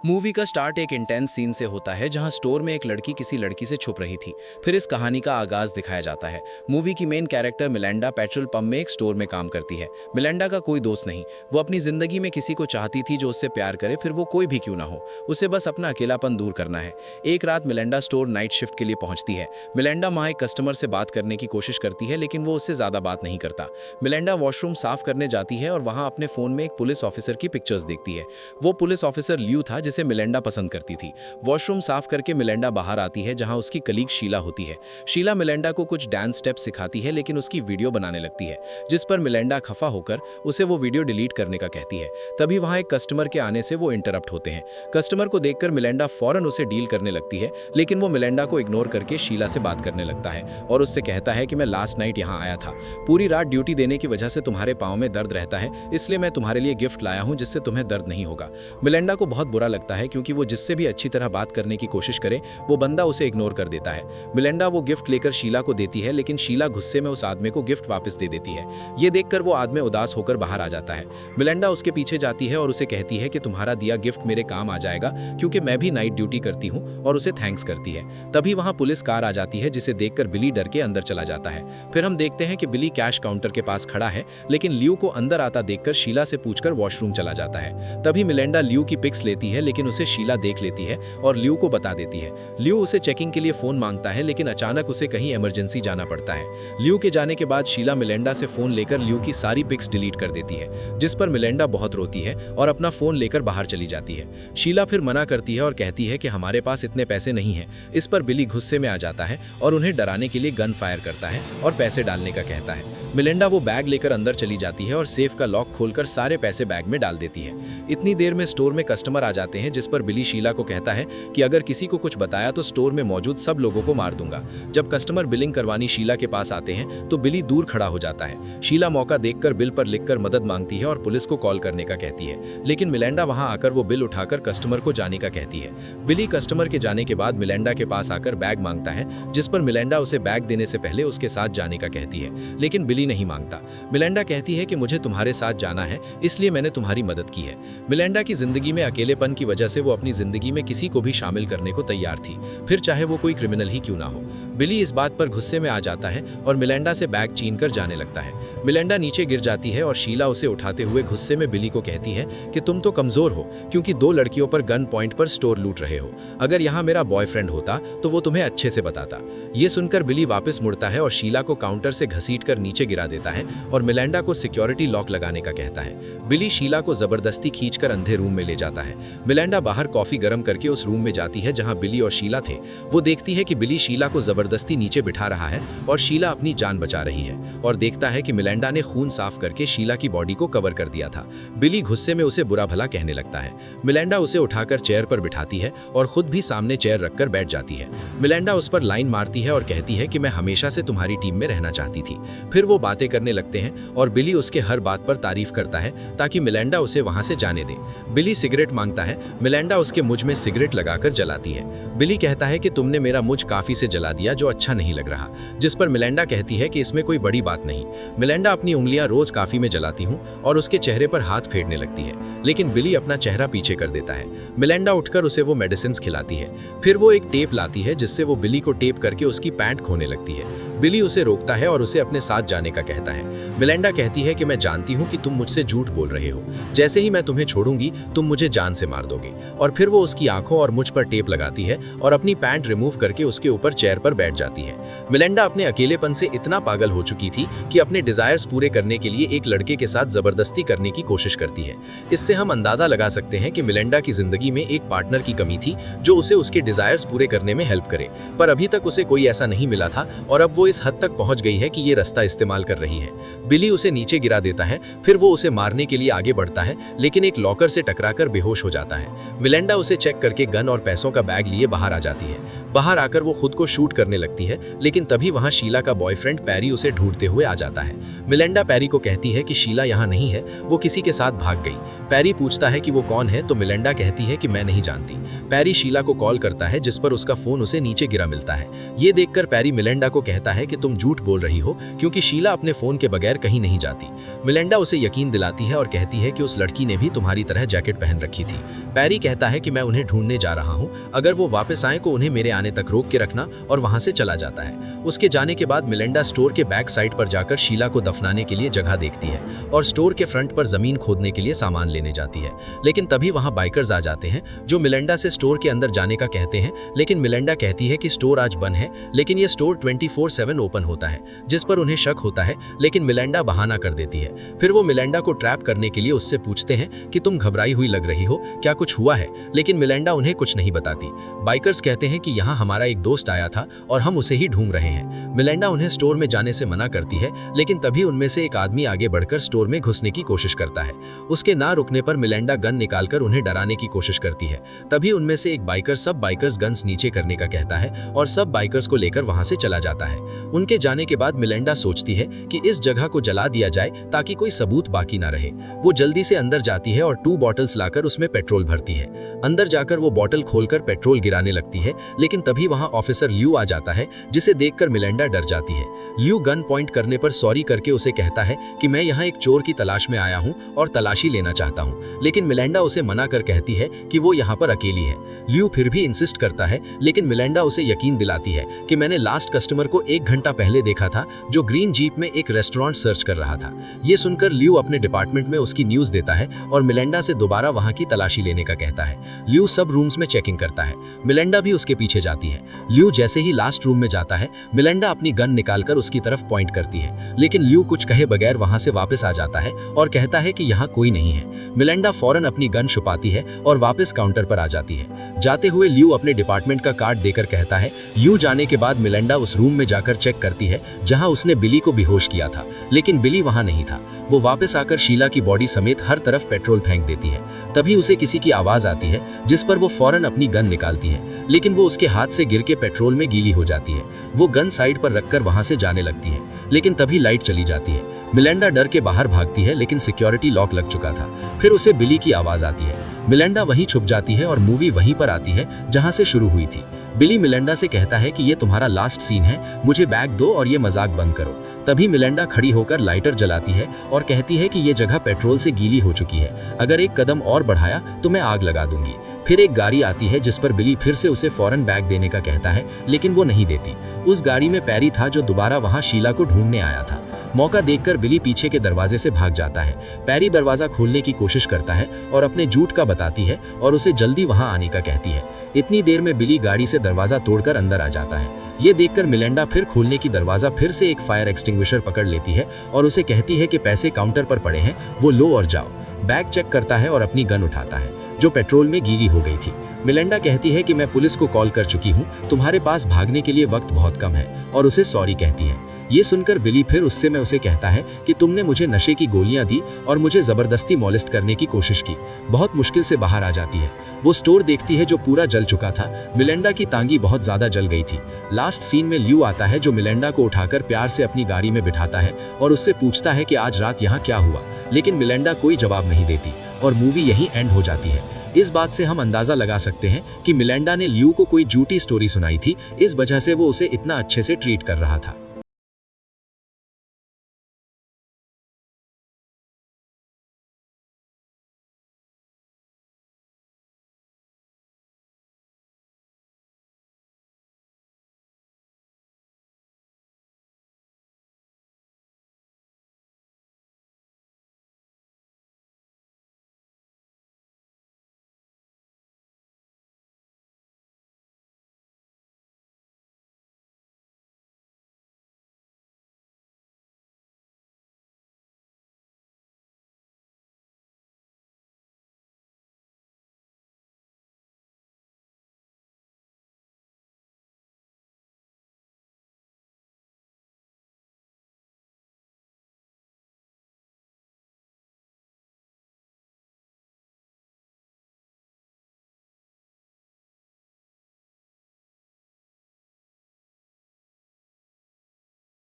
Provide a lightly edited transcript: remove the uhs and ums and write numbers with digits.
Movie का start एक intense scene से होता है जहां स्टोर में एक लड़की किसी लड़की से छुप रही थी। फिर इस कहानी का आगाज दिखाया जाता है। मूवी की मेन कैरेक्टर मिलेंडा पेट्रोल पंप में एक स्टोर में काम करती है। मिलेंडा का कोई दोस्त नहीं, वो अपनी जिंदगी में किसी को चाहती थी जो उससे प्यार करे, फिर वो कोई भी क्यों ना हो, उसे बस अपना अकेलापन दूर करना है। एक रात मिलेंडा स्टोर नाइट शिफ्ट के लिए पहुंचती है। मिलेंडा वहां एक कस्टमर से बात करने की कोशिश करती है, लेकिन वो उससे ज्यादा बात नहीं करता। मिलेंडा वॉशरूम साफ करने जाती है और वहां अपने फोन में एक पुलिस ऑफिसर की पिक्चर्स देखती है। वो पुलिस ऑफिसर ल्यू था जिसे मिलेंडा पसंद करती थी। वॉशरूम साफ करके मिलेंडा बाहर आती है जहां उसकी कलीग शीला होती है। शीला मिलेंडा को कुछ डांस स्टेप सिखाती है, लेकिन उसकी वीडियो बनाने लगती है, जिस पर मिलेंडा खफा होकर उसे वो वीडियो डिलीट करने का कहती है। तभी वहां एक कस्टमर के आने से वो इंटरप्ट होते हैं। कस्टमर को देखकर मिलेंडा फौरन उसे डील करने लगती है, लेकिन वो मिलेंडा को इग्नोर करके शीला से बात करने लगता है और उससे कहता है कि मैं लास्ट नाइट यहाँ आया था, पूरी रात ड्यूटी देने की वजह से तुम्हारे पाँव में दर्द रहता है, इसलिए मैं तुम्हारे लिए गिफ्ट लाया हूँ जिससे तुम्हें दर्द नहीं होगा। मिलेंडा को बहुत बुरा लगता है क्योंकि वो जिससे भी अच्छी तरह बात करने की कोशिश करे वो बंदा उसे इग्नोर कर देता है। मिलेंडा वो गिफ्ट लेकर शीला को देती है, लेकिन शीला गुस्से में उस आदमी को गिफ्ट वापस दे देती है। ये देखकर वो आदमी उदास होकर बाहर आ जाता है। मिलेंडा उसके पीछे जाती है और उसे कहती है कि तुम्हारा दिया गिफ्ट मेरे काम आ जाएगा क्योंकि मैं भी नाइट ड्यूटी करती हूँ, और उसे थैंक्स करती है। तभी वहाँ पुलिस कार आ जाती है जिसे देखकर बिली डर के अंदर चला जाता है। फिर हम देखते हैं कि बिली कैश काउंटर के पास खड़ा है, लेकिन ल्यू को अंदर आता देखकर शीला से पूछकर वॉशरूम चला जाता है। तभी मिलेंडा ल्यू की पिक्स लेती है, लेकिन उसे शीला देख लेती है और ल्यू को बता देती है। ल्यू उसे चेकिंग के लिए फोन मांगता है, लेकिन अचानक उसे कहीं इमरजेंसी जाना पड़ता है। ल्यू के जाने के बाद शीला मिलेंडा से फोन लेकर ल्यू की सारी पिक्स डिलीट कर देती है, जिस पर मिलेंडा बहुत रोती है और अपना फोन लेकर बाहर चली जाती है। शीला फिर मना करती है और कहती है कि हमारे पास इतने पैसे नहीं हैं। इस पर बिली गुस्से में आ जाता है और उन्हें डराने के लिए गन फायर करता है और पैसे डालने का कहता है। मिलेंडा वो बैग लेकर अंदर चली जाती है और सेफ का लॉक खोलकर सारे पैसे बैग में डाल देती है। इतनी देर में स्टोर में कस्टमर आ जाते हैं, जिस पर बिली शीला को कहता है कि अगर किसी को कुछ बताया तो स्टोर में मौजूद सब लोगों को मार दूंगा। जब कस्टमर बिलिंग करवानी शीला के पास आते हैं तो बिली दूर खड़ा हो जाता है। शीला मौका देखकर बिल पर लिखकर मदद मांगती है और पुलिस को कॉल करने का कहती है, लेकिन मिलेंडा वहां आकर वो बिल उठाकर कस्टमर को जाने का कहती है। बिली कस्टमर के जाने के बाद मिलेंडा के पास आकर बैग मांगता है, जिस पर मिलेंडा उसे बैग देने से पहले उसके साथ जाने का कहती है, लेकिन बिली नहीं मांगता। मिलेंडा कहती है कि मुझे तुम्हारे साथ जाना है, इसलिए मैंने तुम्हारी मदद की है। मिलेंडा की जिंदगी में अकेलेपन की वजह से वो अपनी जिंदगी में किसी को भी शामिल करने को तैयार थी, फिर चाहे वो कोई क्रिमिनल ही क्यों ना हो। बिली इस बात पर गुस्से में आ जाता है और मिलेंडा से बैग छीनकर जाने लगता है। मिलेंडा नीचे गिर जाती है और शीला उसे उठाते हुए गुस्से में बिली को कहती है कि तुम तो कमजोर हो क्योंकि 2 लड़कियों पर गन पॉइंट पर स्टोर लूट रहे हो। अगर यहाँ मेरा बॉयफ्रेंड होता तो वो तुम्हें अच्छे से बताता। ये सुनकर बिली वापस मुड़ता है और शीला को काउंटर से घसीटकर नीचे गिरा देता है और मिलेंडा को सिक्योरिटी लॉक लगाने का कहता है। बिली शीला को जबरदस्ती खींचकर अंधे रूम में ले जाता है। मिलेंडा बाहर कॉफी गर्म करके उस रूम में जाती है जहां बिली और शीला थे। वो देखती है कि बिली शीला को जबरदस्ती नीचे बिठा रहा है और शीला अपनी जान बचा रही है, और देखता है कि मिलेंडा ने खून साफ करके शीला की बॉडी को कवर कर दिया था। बिली गुस्से में उसे बुरा भला कहने लगता है। मिलेंडा उसे उठाकर चेयर पर बिठाती है और खुद भी सामने चेयर रखकर बैठ जाती है। मिलेंडा उस पर लाइन मारती है और कहती है कि मैं हमेशा से तुम्हारी टीम में रहना चाहती थी। फिर वो बातें करने लगते हैं और बिली उसके हर बात पर तारीफ करता है ताकि मिलेंडा उसे वहां से जाने दे। बिली सिगरेट मांगता है, मिलेंडा उसके मुझ में सिगरेट लगाकर जलाती है। बिली कहता है कि तुमने मेरा मुझ काफी से जला दिया जो अच्छा नहीं लग रहा, जिस पर मिलेंडा कहती है कि इसमें कोई बड़ी बात नहीं। मिलेंडा अपनी उंगलियां रोज काफी में जलाती हूँ और उसके चेहरे पर हाथ फेरने लगती है, लेकिन बिली अपना चेहरा पीछे कर देता है। मिलेंडा उठकर उसे वो मेडिसिन खिलाती है। फिर वो एक टेप लाती है जिससे वो बिली को टेप करके उसकी पैंट खोने लगती है। बिली उसे रोकता है और उसे अपने साथ जाने का कहता है। मिलेंडा कहती है कि मैं जानती हूँ कि तुम मुझसे झूठ बोल रहे हो, जैसे ही मैं तुम्हें छोड़ूंगी तुम मुझे जान से मार दोगे। और फिर वो उसकी आंखों और मुझ पर टेप लगाती है और अपनी पैंट रिमूव करके उसके ऊपर चेयर पर बैठ जाती है। मिलेंडा अपने अकेलेपन से इतना पागल हो चुकी थी कि अपने डिजायर्स पूरे करने के लिए एक लड़के के साथ जबरदस्ती करने की कोशिश करती है। इससे हम अंदाजा लगा सकते हैं कि मिलेंडा की जिंदगी में एक पार्टनर की कमी थी जो उसे उसके डिजायर्स पूरे करने में हेल्प करे, पर अभी तक उसे कोई ऐसा नहीं मिला था और अब वो इस हद तक पहुंच गई है कि ये रास्ता इस्तेमाल कर रही है। बिली उसे नीचे गिरा देता है, फिर वो उसे मारने के लिए आगे बढ़ता है, लेकिन एक लॉकर से टकराकर बेहोश हो जाता है। मिलेंडा उसे चेक करके गन और पैसों का बैग लिए बाहर आ जाती है। बाहर आकर वो खुद को शूट करने लगती है, लेकिन तभी वहां शीला का बॉयफ्रेंड पैरी उसे ढूंढते हुए आ जाता है। मिलेंडा पैरी को कहती है कि शीला यहाँ नहीं है, वो किसी के साथ भाग गई। पैरी पूछता है कि वो कौन है, तो मिलेंडा कहती है कि मैं नहीं जानती। पैरी शीला को कॉल करता है, जिस पर उसका फोन उसे नीचे गिरा मिलता है। ये देखकर पैरी मिलेंडा को कहता है कि तुम झूठ बोल रही हो क्योंकि शीला अपने फोन के बगैर कहीं नहीं जाती। मिलेंडा उसे यकीन दिलाती है और कहती है कि उस लड़की ने भी तुम्हारी तरह जैकेट पहन रखी थी। पैरी कहता है कि मैं उन्हें ढूंढने जा रहा हूँ, अगर वो वापस आए तो उन्हें मेरे आने तक रोक के रखना, और वहां से चला जाता है। उसके जाने के बाद मिलेंडा स्टोर के बैक साइड पर जाकर शीला को दफनाने के लिए जगह देखती है और स्टोर के फ्रंट पर जमीन खोदने के लिए सामान लेने जाती है। लेकिन तभी वहां बाइकर्स आ जाते हैं जो मिलेंडा से स्टोर के अंदर जाने का कहते हैं, लेकिन मिलेंडा कहती है कि स्टोर आज बंद है, लेकिन ये स्टोर 24/7 ओपन होता है, जिस पर उन्हें शक होता है, लेकिन मिलेंडा बहाना कर देती है। फिर वो मिलेंडा को ट्रैप करने के लिए उससे पूछते हैं कि तुम घबराई हुई लग रही हो, क्या कुछ हुआ है? लेकिन मिलेंडा उन्हें कुछ नहीं बताती। बाइकर्स कहते हैं कि यहाँ हमारा एक दोस्त आया था और हम उसे ही ढूंढ रहे हैं। मिलेंडा उन्हें स्टोर में जाने से मना करती है, लेकिन तभी उनमें से एक आदमी आगे बढ़कर स्टोर में घुसने की कोशिश करता है। उसके ना रुकने पर मिलेंडा गन निकालकर उन्हें डराने की कोशिश करती है। तभी उनमें से एक बाइकर सब बाइकर्स गन्स नीचे करने का कहता है और सब बाइकर्स को लेकर वहां से चला जाता है। उनके जाने के बाद मिलेंडा सोचती है कि इस जगह को जला दिया जाए ताकि कोई सबूत बाकी ना रहे। वो जल्दी से अंदर जाती है और 2 बॉटल्स लाकर उसमें पेट्रोल भरती है। अंदर जाकर वो बॉटल खोलकर पेट्रोल गिराने लगती है, लेकिन तभी वहां ऑफिसर ल्यू आ जाता है, जिसे देखकर मिलेंडा डर जाती है। ल्यू गन पॉइंट करने पर सॉरी करके उसे कहता है कि मैं यहाँ एक चोर की तलाश में आया हूँ और तलाशी लेना चाहता हूँ, लेकिन मिलेंडा उसे मना कर कहती है कि वो यहाँ पर अकेली है। ल्यू फिर भी इंसिस्ट करता है, लेकिन मिलेंडा उसे यकीन दिलाती है कि मैंने लास्ट कस्टमर को 1 घंटा पहले देखा था, जो ग्रीन जीप में एक रेस्टोरेंट सर्च कर रहा था। ये सुनकर ल्यू अपने डिपार्टमेंट में उसकी न्यूज देता है और मिलेंडा से दोबारा वहां की तलाशी लेने का कहता है। ल्यू सब रूम्स में चेकिंग करता है, मिलेंडा भी उसके पीछे जाती है। ल्यू जैसे ही लास्ट रूम में जाता है, मिलेंडा अपनी गन निकालकर उसकी तरफ पॉइंट करती है, लेकिन ल्यू कुछ कहे बगैर वहां से वापस आ जाता है और कहता है कि यहाँ कोई नहीं है। मिलेंडा फौरन अपनी गन छुपाती है और वापस काउंटर पर आ जाती है। जाते हुए ल्यू अपने डिपार्टमेंट का कार्ड देकर कहता है। ल्यू जाने के बाद मिलेंडा उस रूम में जाकर चेक करती है जहां उसने बिली को बेहोश किया था, लेकिन बिली वहां नहीं था। वो वापस आकर शीला की बॉडी समेत हर तरफ पेट्रोल फेंक देती है। तभी उसे किसी की आवाज आती है, जिस पर वो फौरन अपनी गन निकालती है, लेकिन वो उसके हाथ से गिर के पेट्रोल में गीली हो जाती है। वो गन साइड पर रखकर वहां से जाने लगती है, लेकिन तभी लाइट चली जाती है। मिलेंडा डर के बाहर भागती है, लेकिन सिक्योरिटी लॉक लग चुका था। फिर उसे बिली की आवाज आती है। मिलेंडा वहीं छुप जाती है और मूवी वहीं पर आती है जहां से शुरू हुई थी। बिली मिलेंडा से कहता है कि ये तुम्हारा लास्ट सीन है, मुझे बैग दो और ये मजाक बंद करो। तभी मिलेंडा खड़ी होकर लाइटर जलाती है और कहती है कि ये जगह पेट्रोल से गीली हो चुकी है, अगर एक कदम और बढ़ाया तो मैं आग लगा दूंगी। फिर एक गाड़ी आती है जिस पर बिली फिर से उसे फौरन बैग देने का कहता है, लेकिन वो नहीं देती। उस गाड़ी में पैरी था जो दोबारा वहां शीला को ढूंढने आया था। मौका देखकर बिली पीछे के दरवाजे से भाग जाता है। पैरी दरवाजा खोलने की कोशिश करता है और अपने झूठ का बताती है और उसे जल्दी वहां आने का कहती है। इतनी देर में बिली गाड़ी से दरवाजा तोड़कर अंदर आ जाता है। ये देखकर मिलेंडा फिर खोलने की दरवाजा फिर से एक फायर एक्सटिंग्विशर पकड़ लेती है और उसे कहती है कि पैसे काउंटर पर पड़े हैं, वो लो और जाओ। बैग चेक करता है और अपनी गन उठाता है, जो पेट्रोल में गीली हो गई थी। मिलेंडा कहती है कि मैं पुलिस को कॉल कर चुकी हूँ, तुम्हारे पास भागने के लिए वक्त बहुत कम है, और उसे सॉरी कहती है। ये सुनकर बिली फिर उससे में उसे कहता है कि तुमने मुझे नशे की गोलियां दी और मुझे जबरदस्ती मॉलेस्ट करने की कोशिश की। बहुत मुश्किल से बाहर आ जाती है। वो स्टोर देखती है जो पूरा जल चुका था। मिलेंडा की टांगी बहुत ज्यादा जल गई थी। लास्ट सीन में ल्यू आता है जो मिलेंडा को उठाकर प्यार से अपनी गाड़ी में बिठाता है और उससे पूछता है कि आज रात यहाँ क्या हुआ, लेकिन मिलेंडा कोई जवाब नहीं देती और मूवी यहीं एंड हो जाती है। इस बात से हम अंदाजा लगा सकते हैं कि मिलेंडा ने ल्यू को कोई झूठी स्टोरी सुनाई थी, इस वजह से वो उसे इतना अच्छे से ट्रीट कर रहा था।